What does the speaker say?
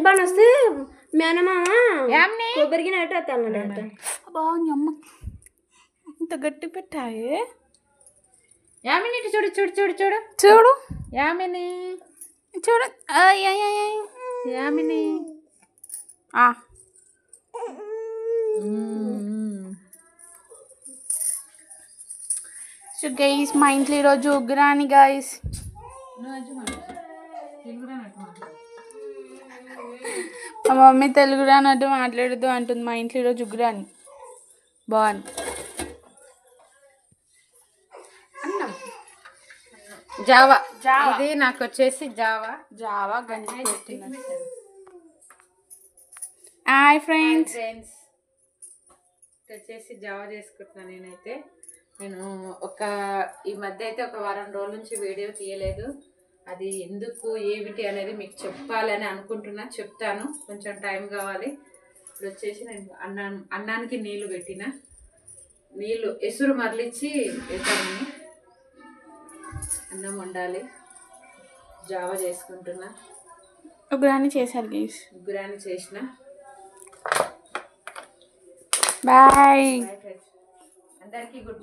పని వస్తే మేనమామ కొబ్బరికి నట్టేస్తాను. బాగుంది అమ్మ, ఇంత గట్టి పెట్టాయే. యామిని చూడు చూడు చూడు చూడు చూడు యామిని చూడు యామిని. సో గైస్ మా ఇంట్లో ఈరోజు ఉగ్రాని గైస్. మా మమ్మీ తెలుగు రానట్టు మాట్లాడదు అంటుంది. మా ఇంట్లో ఈరోజు ఉగ్రాని బాగుంది. జావా ఇది నాకు వచ్చేసి జావా గంజి పెట్టిన. హాయ్ ఫ్రెండ్స్, వచ్చేసి జావా చేసుకుంటున్నాను నేనైతే. నేను ఈ మధ్య అయితే ఒక వారం రోజుల నుంచి వీడియో తీయలేదు. అది ఎందుకు ఏమిటి అనేది మీకు చెప్పాలని అనుకుంటున్నా. చెప్తాను, కొంచెం టైం కావాలి. ఇప్పుడు వచ్చేసి నేను అన్నానికి నీళ్లు పెట్టిన, నీళ్లు ఎసురు మరలిచ్చి వేద్దామని. అన్నం వండాలి, జావా చేసుకుంటున్నా. ఉగ్రాని చేశారు గైస్, ఉగ్రాని చేసిన. బాయ్ అందరికీ గుడ్